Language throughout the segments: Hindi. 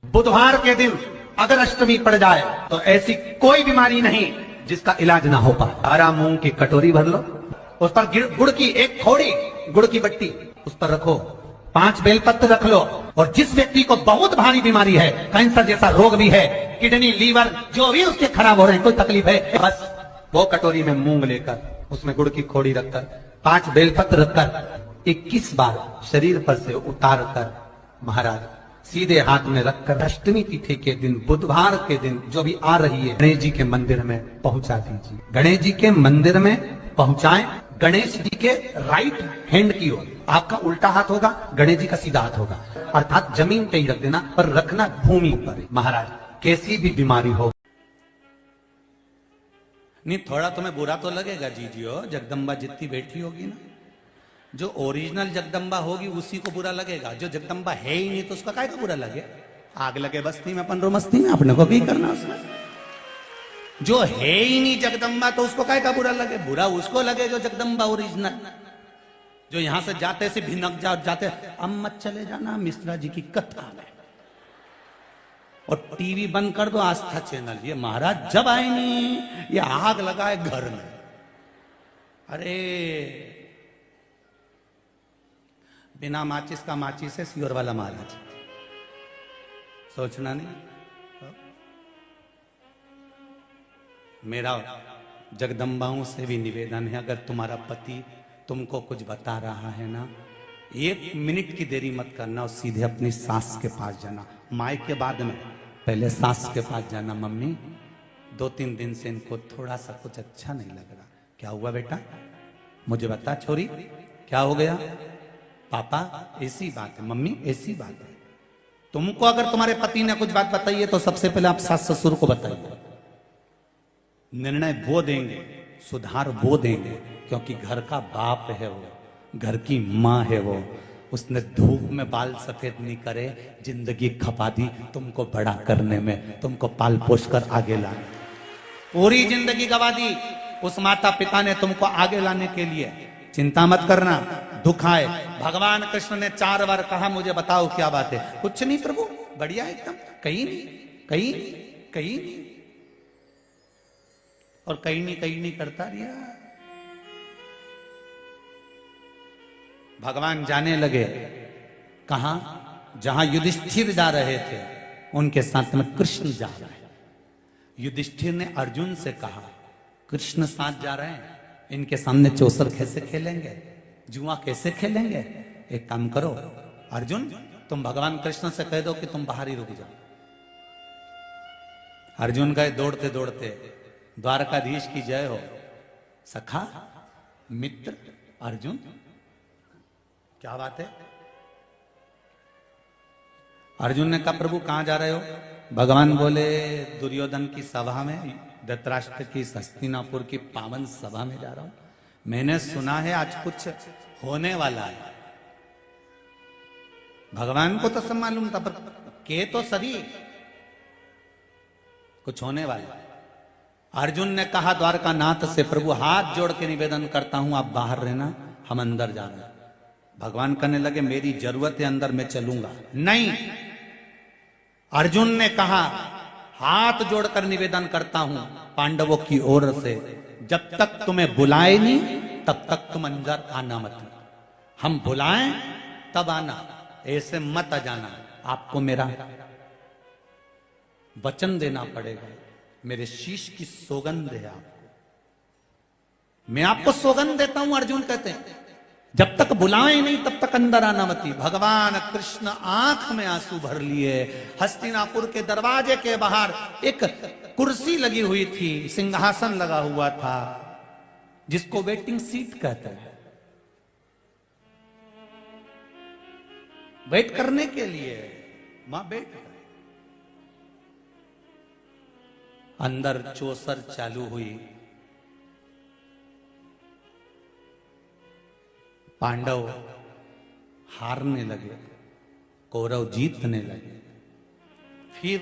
बुधवार के दिन अगर अष्टमी पड़ जाए तो ऐसी कोई बीमारी नहीं जिसका इलाज ना हो पाए। हरा मूंग की कटोरी भर लो, उस पर गुड़ की एक थोड़ी गुड़ की बट्टी उस पर रखो, 5 बेलपत्र रख लो, और जिस व्यक्ति को बहुत भारी बीमारी है, कैंसर जैसा रोग भी है, किडनी लीवर जो भी उसके खराब हो रहे हैं, कोई तकलीफ है, बस वो कटोरी में मूंग लेकर उसमें गुड़ की खोड़ी रखकर 5 बेलपत्र रखकर 21 बार शरीर पर से उतार कर महाराज सीधे हाथ में रखकर अष्टमी तिथि के दिन बुधवार के दिन जो भी आ रही है गणेश जी के मंदिर में पहुंचा दीजिए। गणेश जी के मंदिर में पहुंचाएं, गणेश जी के राइट हैंड की ओर, आपका उल्टा हाथ होगा, गणेश जी का सीधा हाथ होगा, अर्थात जमीन पे ही रख देना, पर रखना भूमि पर। महाराज कैसी भी बीमारी हो, नहीं थोड़ा तुम्हें बुरा तो लगेगा जीजियो, जगदम्बा जितनी बैठी होगी ना, जो ओरिजिनल जगदम्बा होगी उसी को बुरा लगेगा, जो जगदम्बा है ही नहीं तो उसका काय का बुरा लगे। आग लगे बस्ती में अपन रो मस्ती में, अपने को भी करना उसमें। जो है ही नहीं जगदम्बा तो उसको काय का बुरा लगे, बुरा उसको लगे जो जगदम्बा ओरिजिनल। जो यहां से जाते से भिनक जाते, अब मत चले जाना मिश्रा जी की कथा में, और टीवी बंद कर दो आस्था चैनल, ये महाराज जब आए नहीं ये आग लगाए घर में। अरे बिना माचिस का माचिस है सियोर वाला महाराज, सोचना नहीं। मेरा जगदम्बाओं से भी निवेदन है, अगर तुम्हारा पति तुमको कुछ बता रहा है ना, 1 मिनट की देरी मत करना और सीधे अपनी सास के पास जाना। माई के बाद में पहले सास के पास जाना, मम्मी 2-3 दिन से इनको थोड़ा सा कुछ अच्छा नहीं लग रहा, क्या हुआ बेटा, मुझे बता छोरी क्या हो गया। पापा ऐसी बात है, मम्मी ऐसी बात है। तुमको अगर तुम्हारे पति ने कुछ बात बताई है तो सबसे पहले आप सास ससुर को बताइए, निर्णय वो देंगे, सुधार वो देंगे, क्योंकि घर का बाप है वो, घर की माँ है वो। उसने धूप में बाल सफेद नहीं करे, जिंदगी खपा दी तुमको बड़ा करने में, तुमको पाल पोष कर आगे लाने, पूरी जिंदगी गवा दी उस माता पिता ने तुमको आगे लाने के लिए। चिंता मत करना, दुख आए, भगवान कृष्ण ने 4 बार कहा मुझे बताओ क्या बात है, कुछ नहीं प्रभु बढ़िया एकदम, कहीं नहीं कहीं कहीं नहीं, और कहीं नहीं करता रिया। भगवान जाने लगे कहां, जहां युधिष्ठिर जा रहे थे उनके साथ में कृष्ण जा रहा है। युधिष्ठिर ने अर्जुन से कहा कृष्ण साथ जा रहे हैं, इनके सामने चौसर कैसे खेलेंगे, जुआ कैसे खेलेंगे, एक काम करो अर्जुन तुम भगवान कृष्ण से कह दो कि तुम बाहर ही रुक जाओ। अर्जुन गए दौड़ते दौड़ते, द्वारकाधीश की जय हो, सखा मित्र अर्जुन क्या बात है। अर्जुन ने कहा प्रभु कहां जा रहे हो। भगवान बोले दुर्योधन की सभा में, धृतराष्ट्र की हस्तिनापुर की पावन सभा में जा रहा हूं, मैंने सुना है आज कुछ होने वाला है। भगवान को तो सब मालूम था, पर के तो सभी कुछ होने वाला है। अर्जुन ने कहा द्वारकानाथ से प्रभु हाथ जोड़ के निवेदन करता हूं आप बाहर रहना, हम अंदर जा रहे हैं। भगवान कहने लगे मेरी जरूरत है अंदर, मैं चलूंगा नहीं। अर्जुन ने कहा हाथ जोड़कर निवेदन करता हूं पांडवों की ओर से, जब तक तुम्हें बुलाए नहीं तब तक तुम अंदर आना मत, हम बुलाएं तब आना, ऐसे मत आ जाना। आपको मेरा वचन देना पड़ेगा, मेरे शीश की सौगंध है आपको, मैं आपको सौगंध देता हूं। अर्जुन कहते हैं जब तक बुलाए नहीं तब तक अंदर आना मती। भगवान कृष्ण आंख में आंसू भर लिए। हस्तिनापुर के दरवाजे के बाहर एक कुर्सी लगी हुई थी, सिंहासन लगा हुआ था, जिसको वेटिंग सीट कहते हैं, वेट करने के लिए मां बैठ गए। अंदर चौसर चालू हुई, पांडव हारने लगे, कौरव जीतने लगे, फिर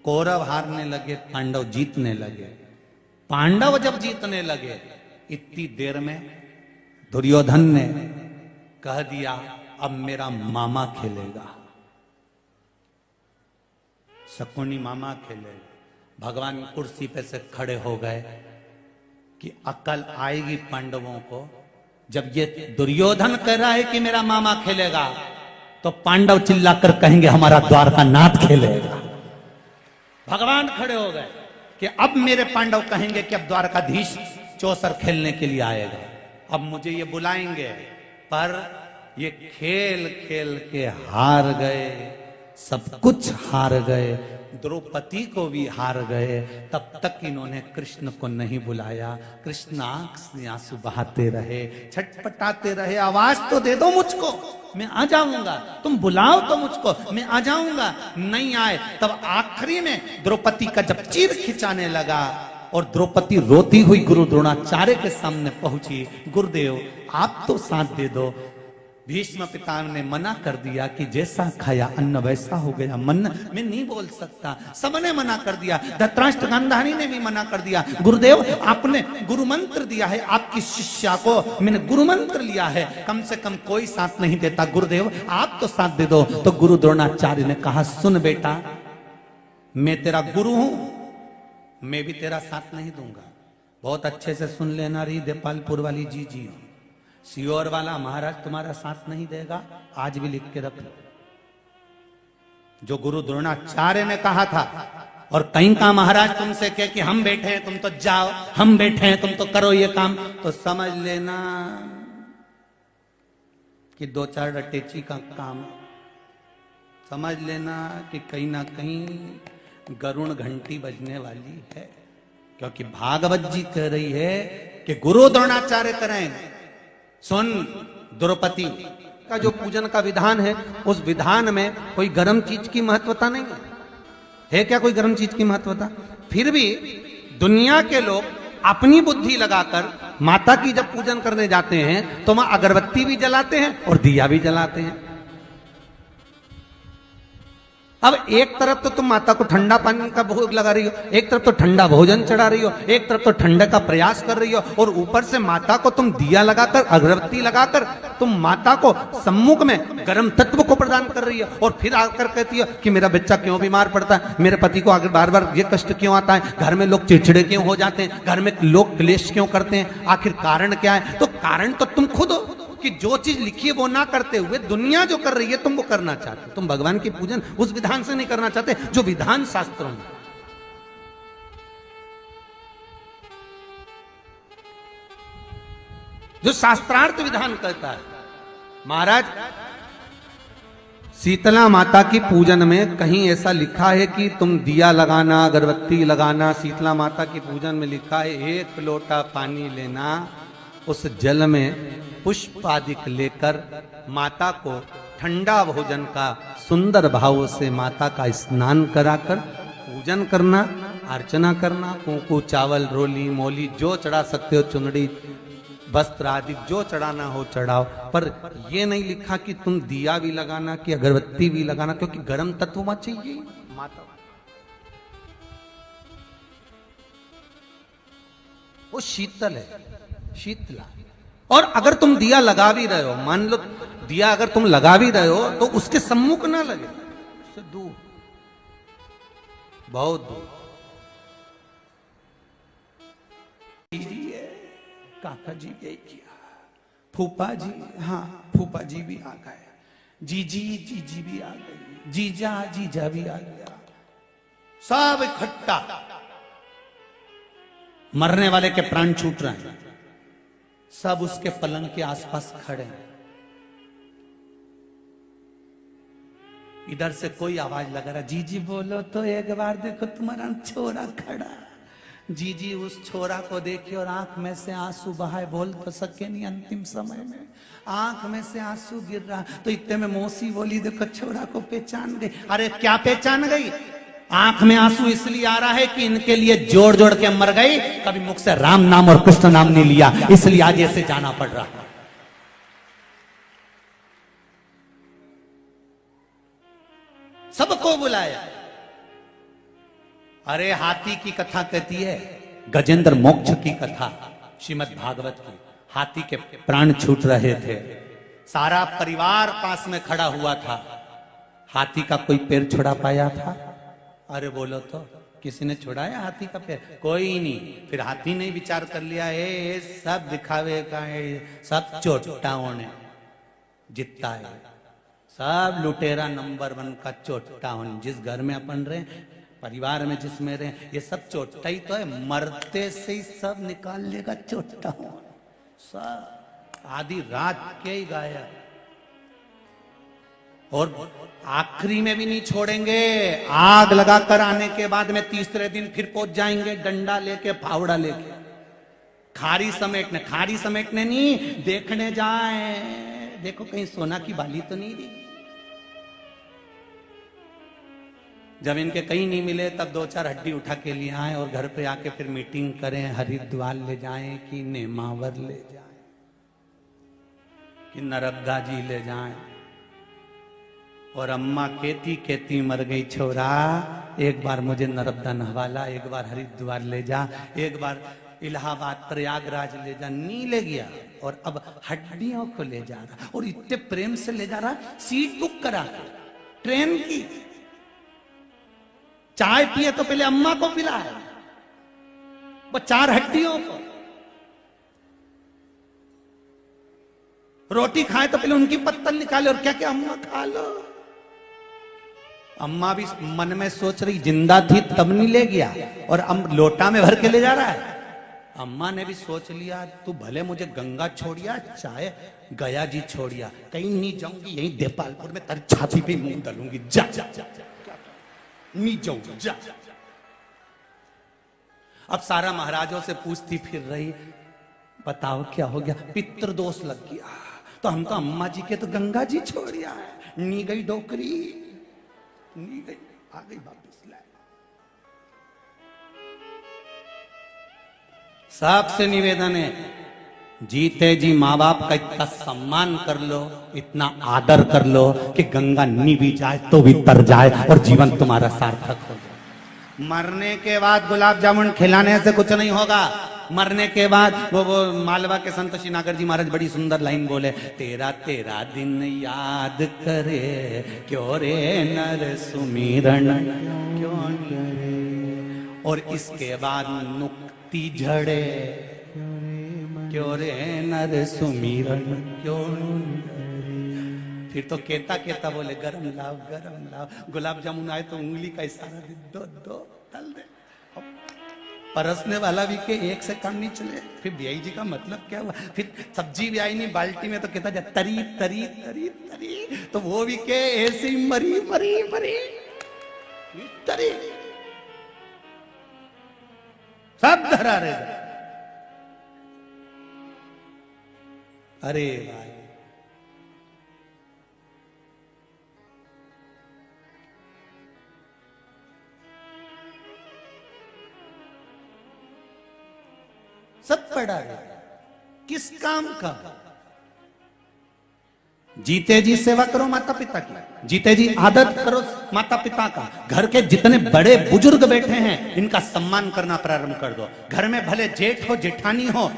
कौरव हारने लगे, पांडव जीतने लगे। पांडव जब जीतने लगे इतनी देर में दुर्योधन ने कह दिया अब मेरा मामा खेलेगा। शकुनी मामा खेले। भगवान कुर्सी पे से खड़े हो गए कि अकल आएगी पांडवों को। जब ये दुर्योधन कह रहा है कि मेरा मामा खेलेगा, तो पांडव चिल्लाकर कहेंगे हमारा द्वारका नाथ खेलेगा। भगवान खड़े हो गए कि अब मेरे पांडव कहेंगे कि अब द्वारकाधीश चौसर खेलने के लिए आएगा, अब मुझे ये बुलाएंगे। पर ये खेल खेल के हार गए, सब कुछ हार गए, द्रौपदी को भी हार गए। तब तक इन्होंने कृष्ण को नहीं बुलाया। कृष्ण आंख से आंसू बहाते रहे, छटपटाते रहे, आवाज तो दे दो मुझको, मैं आ जाऊंगा, तुम बुलाओ तो मुझको, मैं आ जाऊंगा। नहीं आए। तब आखिरी में द्रौपदी का जब चीर खिंचाने लगा और द्रौपदी रोती हुई गुरु द्रोणाचार्य के सामने पहुंची, गुरुदेव आप तो साथ दे दो। भीष्म पिता ने मना कर दिया कि जैसा खाया अन्न वैसा हो गया, मन मैं नहीं बोल सकता। सबने मना कर दिया, धृतराष्ट्र गांधारी ने भी मना कर दिया। गुरुदेव आपने गुरु मंत्र दिया है, आपकी शिष्या को मैंने गुरु मंत्र लिया है, कम से कम कोई साथ नहीं देता, गुरुदेव आप तो साथ दे दो। तो गुरु द्रोणाचार्य ने कहा सुन बेटा, मैं तेरा गुरु हूं, मैं भी तेरा साथ नहीं दूंगा। बहुत अच्छे से सुन लेना रही देपालपुर वाली जी जी, सियोर वाला महाराज तुम्हारा साथ नहीं देगा, आज भी लिख के रख लो। जो गुरु द्रोणाचार्य ने कहा था, और कहीं का महाराज तुमसे कहे कि हम बैठे हैं तुम तो जाओ, हम बैठे हैं तुम तो करो ये काम, तो समझ लेना कि दो चार रटेची का काम है। समझ लेना कि कहीं ना कहीं गरुण घंटी बजने वाली है, क्योंकि भागवत जी कह रही है कि गुरु द्रोणाचार्य करें। सुन द्रौपदी का जो पूजन का विधान है, उस विधान में कोई गर्म चीज की महत्वता नहीं है। क्या कोई गर्म चीज की महत्वता? फिर भी दुनिया के लोग अपनी बुद्धि लगाकर माता की जब पूजन करने जाते हैं तो वहां अगरबत्ती भी जलाते हैं और दिया भी जलाते हैं। अब एक तरफ तो तुम माता को ठंडा पानी का भोग लगा रही हो, एक तरफ तो ठंडा भोजन चढ़ा रही हो, एक तरफ तो ठंडा का प्रयास कर रही हो, और ऊपर से माता को तुम दिया लगाकर अगरबत्ती लगाकर तुम माता को सम्मुख में गर्म तत्व को प्रदान कर रही हो। और फिर आकर कहती हो कि मेरा बच्चा क्यों बीमार पड़ता है, मेरे पति को आगे बार बार ये कष्ट क्यों आता है, घर में लोग चिड़चिड़े क्यों हो जाते हैं, घर में लोग क्लेश क्यों करते हैं, आखिर कारण क्या है? तो कारण तो तुम खुद हो कि जो चीज लिखी है वो ना करते हुए दुनिया जो कर रही है तुम वो करना चाहते हो। तुम भगवान की पूजन उस विधान से नहीं करना चाहते जो विधान शास्त्रों में। जो शास्त्रार्थ विधान कहता है। महाराज शीतला माता की पूजन में कहीं ऐसा लिखा है कि तुम दिया लगाना, अगरबत्ती लगाना? शीतला माता की पूजन में लिखा है 1 लोटा पानी लेना, उस जल में पुष्प आदि लेकर माता को ठंडा भोजन का सुंदर भाव से माता का स्नान कराकर पूजन करना, अर्चना करना, कुंकू चावल रोली मोली जो चढ़ा सकते हो, चुनड़ी वस्त्र आदि जो चढ़ाना हो चढ़ाओ। पर यह नहीं लिखा कि तुम दिया भी लगाना कि अगरबत्ती भी लगाना, क्योंकि गर्म तत्व वहां चाहिए माता। वो शीतल है, शीतला। और अगर तुम दिया लगा भी रहे हो, मान लो दिया अगर तुम लगा भी रहे हो तो उसके सम्मुख ना लगे, उससे दूर, बहुत दूर। काका जी भी किया, फूफा जी, हाँ फूफा जी भी आ गए, जीजी भी आ गई, जीजा भी आ गया, सब इकट्ठा। मरने वाले के प्राण छूट रहे हैं, सब उसके पलंग के आसपास खड़े हैं। इधर से कोई आवाज लगा रहा, जीजी बोलो तो एक बार देखो तुम्हारा छोरा खड़ा। जीजी उस छोरा को देखी और आंख में से आंसू बहाए, बोल तो सके नहीं, अंतिम समय में आंख में से आंसू गिर रहा। तो इतने में मौसी बोली देखो छोरा को पहचान गई। अरे क्या पहचान गई? आंख में आंसू इसलिए आ रहा है कि इनके लिए जोड़ जोड़ के मर गई, कभी मुख से राम नाम और कृष्ण नाम नहीं लिया, इसलिए आज ऐसे जाना पड़ रहा। सबको बुलाया। अरे हाथी की कथा कहती है, गजेंद्र मोक्ष की कथा श्रीमद् भागवत की। हाथी के प्राण छूट रहे थे, सारा परिवार पास में खड़ा हुआ था। हाथी का कोई पैर छुड़ा पाया था? अरे बोलो तो, किसी ने छुड़ाया हाथी का पैर? कोई नहीं। फिर हाथी ने विचार कर लिया, ए सब दिखावे का है, सब चोटाओं ने जीतता है, सब लुटेरा नंबर 1 का चोटा हूं। जिस घर में अपन रहे, परिवार में जिसमें रहे, ये सब चोटा ही तो है। मरते से ही सब निकाल लेगा चोटा हूं, सब आधी रात के ही गाया। और आखिरी में भी नहीं छोड़ेंगे, आग लगाकर आने के बाद में तीसरे दिन फिर पहुंच जाएंगे, डंडा लेके, फावड़ा लेके, खारी समेटने नहीं, देखने जाए, देखो कहीं सोना की बाली तो नहीं दी। जब इनके कहीं नहीं मिले तब 2-4 हड्डी उठा के लिए आए और घर पे आके फिर मीटिंग करें, हरिद्वार ले जाएं कि नेमावर ले जाएं कि नर्मदा जी ले जाएं। और अम्मा कहती मर गई, छोरा एक बार मुझे नर्मदा नहवाला, एक बार हरिद्वार ले जा, एक बार इलाहाबाद प्रयागराज ले जा। नहीं ले गया और अब हड्डियों को ले जा रहा, और इतने प्रेम से ले जा रहा, सीट बुक करा ट्रेन की। चाय पिए तो पहले अम्मा को पिलाया, वो 4 हड्डियों को। रोटी खाए तो पहले उनकी पत्तल निकाले और क्या क्या अम्मा खा लो। अम्मा भी मन में सोच रही, जिंदा थी तब नहीं ले गया और अब लोटा में भर के ले जा रहा है। अम्मा ने भी सोच लिया, तू भले मुझे गंगा छोड़िया चाहे गया जी छोड़िया, कहीं नहीं जाऊंगी, यहीं देपालपुर में तेरी छाती पे मुंह डालूंगी, जा जा जा, नहीं जाऊंगा, जा। अब सारा महाराजों से पूछती फिर रही, बताओ क्या हो गया? पितृदोष लग गया। तो हम तो अम्मा जी के तो गंगा जी छोड़िया है। नी गई डोकरी, नी गई, आ गई वापिस लाए। सबसे निवेदन है, जीते जी माँ बाप का इतना सम्मान कर लो, इतना आदर कर लो कि गंगा नी भी जाए तो भी तर जाए और जीवन तुम्हारा सार्थक हो जाए। मरने के बाद गुलाब जामुन खिलाने से कुछ नहीं होगा। मरने के बाद वो मालवा के संत श्री नागर जी महाराज बड़ी सुंदर लाइन बोले, तेरा तेरा दिन याद करे, क्यों रे नर सुमिरन क्यों करे। और इसके बाद नुक्ति झड़े, क्यों रे नर सुमिरन क्यों। फिर तो कहता बोले, गरम लाओ। गुलाब जामुन आए तो उंगली का इशारा दे, दो तल दे। परसने वाला भी के एक से काम नहीं चले। फिर बियाई जी का मतलब क्या हुआ? फिर सब्जी भी आई नहीं बाल्टी में तो कहता जा तरी तरी तरी तरी, तो वो भी के ऐसे ही मरी तरी, सब धरा रहे। अरे भाई, सब पड़ा है, किस काम का? जीते जी सेवा करो माता पिता की, जीते जी आदर करो माता पिता का। घर के जितने बड़े बुजुर्ग बैठे हैं इनका सम्मान करना प्रारंभ कर दो। घर में भले जेठ हो जेठानी हो,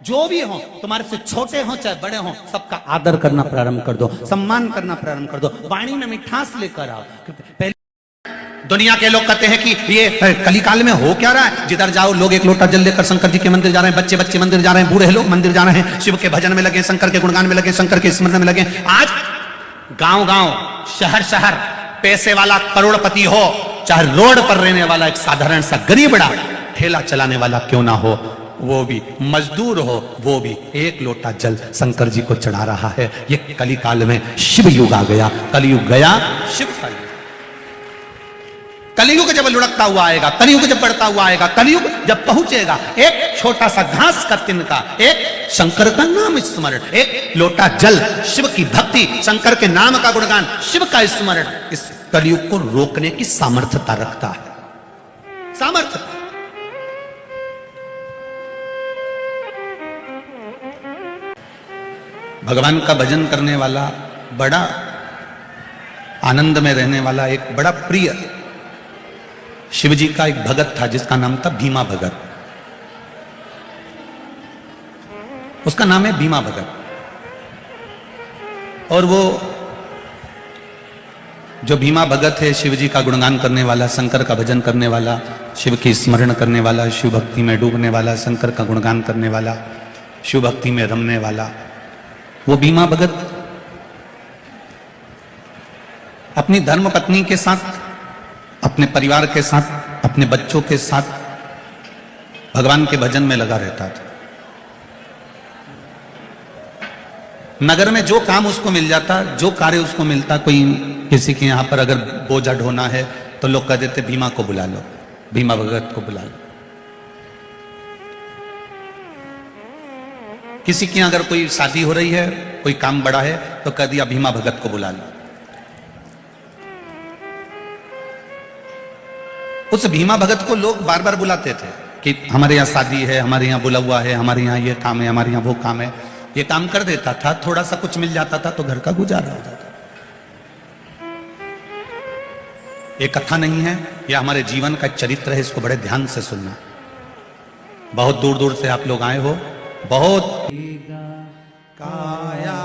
जो भी हो, तुम्हारे से छोटे हो चाहे बड़े हो, सबका आदर करना प्रारंभ कर दो, सम्मान करना प्रारंभ कर दो। वाणी में मिठास लेकर आओ। पहले दुनिया के लोग कहते हैं कि ये कलिकाल में हो क्या रहा है, जिधर जाओ लोग एक लोटा जल लेकर शंकर जी के मंदिर जा रहे हैं, बच्चे मंदिर जा रहे हैं, बूढ़े लोग मंदिर जा रहे हैं, शिव के भजन में लगे, शंकर के गुणगान में लगे, शंकर के स्मरण में लगे। आज गांव शहर पैसे वाला करोड़पति हो, चाहे रोड पर रहने वाला एक साधारण सा गरीबड़ा ठेला चलाने वाला क्यों ना हो, वो भी मजदूर हो, वो भी एक लोटा जल शंकर जी को चढ़ा रहा है। ये कलिकाल में शिव युग आ गया, कलयुग गया, शिव का युग। कलयुग जब लुढ़कता हुआ आएगा, कलयुग जब बढ़ता हुआ आएगा, कलयुग जब पहुंचेगा, एक छोटा सा घास का तिनका, एक शंकर का नाम स्मरण, एक लोटा जल, शिव की भक्ति, शंकर के नाम का गुणगान, शिव का स्मरण, इस कलयुग को रोकने की सामर्थ्यता रखता है। सामर्थ्य भगवान का भजन करने वाला, बड़ा आनंद में रहने वाला, एक बड़ा प्रिय शिव जी का एक भगत था जिसका नाम था भीमा भगत। उसका नाम है भीमा भगत। और वो जो भीमा भगत है, शिव जी का गुणगान करने वाला, शंकर का भजन करने वाला, शिव की स्मरण करने वाला, शिव भक्ति में डूबने वाला, शंकर का गुणगान करने वाला, शिव भक्ति में रमने वाला, वो भीमा भगत अपनी धर्म पत्नी के साथ, अपने परिवार के साथ, अपने बच्चों के साथ भगवान के भजन में लगा रहता था। नगर में जो काम उसको मिल जाता, जो कार्य उसको मिलता, कोई किसी के यहां पर अगर बोझा ढोना है तो लोग कह देते भीमा को बुला लो, भीमा भगत को बुला लो। किसी के अगर कोई शादी हो रही है, कोई काम बड़ा है, तो कह दिया भीमा भगत को बुला लो। उस भीमा भगत को लोग बार बार बुलाते थे कि हमारे यहाँ शादी है, हमारे यहाँ बुला हुआ है, हमारे यहाँ ये काम है, हमारे यहाँ वो काम है। ये काम कर देता था, थोड़ा सा कुछ मिल जाता था तो घर का गुजारा हो जाता। ये कथा नहीं है, यह हमारे जीवन का चरित्र है, इसको बड़े ध्यान से सुनना। बहुत दूर दूर से आप लोग आए हो, बहुत काया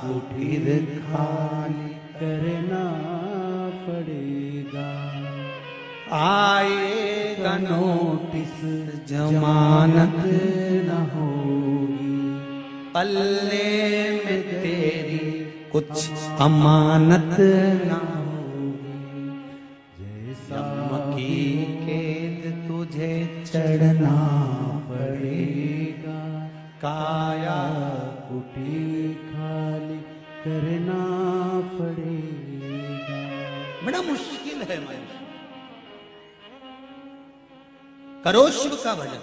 कुटीर खाली करना पड़ेगा, आएगा नोटिस जमानत न होगी, पल्ले में तेरी कुछ अमानत न होगी, जैसा की कैद तुझे चढ़ना पड़ेगा, काया कुटीर खाली करना पड़ेगा। बड़ा मुश्किल है मनुष्य। करो शिव का भजन।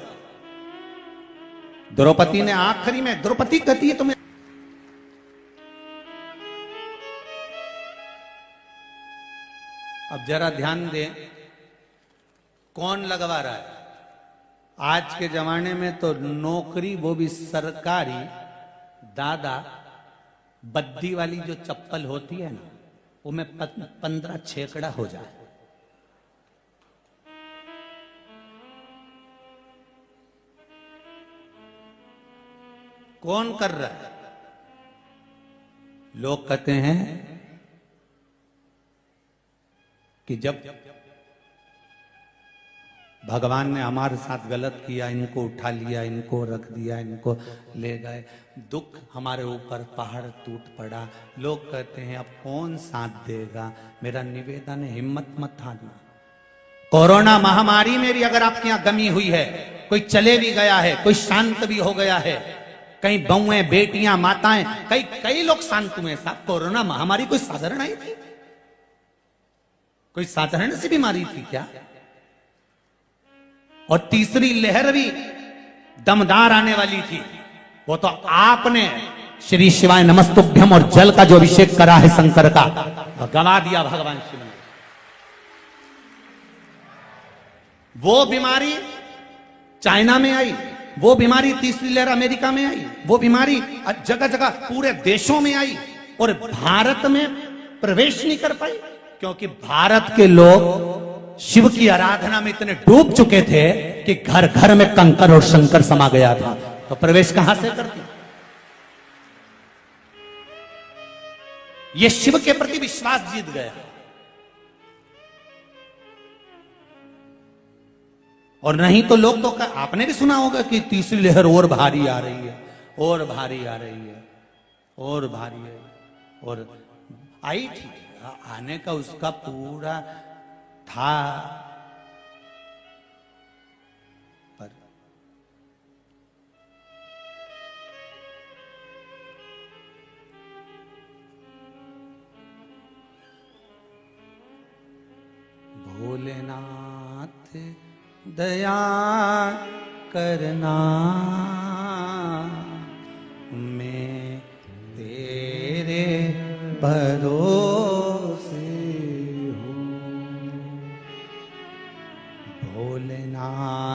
द्रौपदी ने आखिरी में, द्रौपदी कहती है तुम्हें, अब जरा ध्यान दें, कौन लगवा रहा है? आज के जमाने में तो नौकरी, वो भी सरकारी, दादा बद्दी वाली जो चप्पल होती है ना, वो में 15 छेकड़ा हो जाए। कौन कर रहा है? लोग कहते हैं कि जब भगवान ने हमारे साथ गलत किया, इनको उठा लिया, इनको रख दिया, इनको ले गए, दुख हमारे ऊपर पहाड़ टूट पड़ा। लोग कहते हैं अब कौन साथ देगा? मेरा निवेदन है, हिम्मत मत हारना। कोरोना महामारी में भी अगर आपके यहां गमी हुई है, कोई चले भी गया है, कोई शांत भी हो गया है, कई बहुएं, बेटियां, माताएं, कई लोग शांत हुए। साहब, कोरोना महामारी कोई साधारण आई थी? कोई साधारण सी बीमारी थी क्या? और तीसरी लहर भी दमदार आने वाली थी। वो तो आपने श्री शिवाय नमस्तुभ्यम और जल का जो अभिषेक करा है शंकर का, गवा दिया भगवान शिव ने। वो बीमारी चाइना में आई, वो बीमारी तीसरी लहर अमेरिका में आई, वो बीमारी जगह जगह पूरे देशों में आई, और भारत में प्रवेश नहीं कर पाई, क्योंकि भारत के लोग शिव की आराधना में इतने डूब चुके थे कि घर घर में कंकर और शंकर समा गया था, तो प्रवेश कहां से करती? ये शिव के प्रति विश्वास जीत गया। और नहीं तो लोग तो आपने भी सुना होगा कि तीसरी लहर और भारी आ रही है, और भारी आ रही है, और भारी है, और आई थी, आने का उसका पूरा था, पर भोलेनाथ दया करना, मैं तेरे भरोसे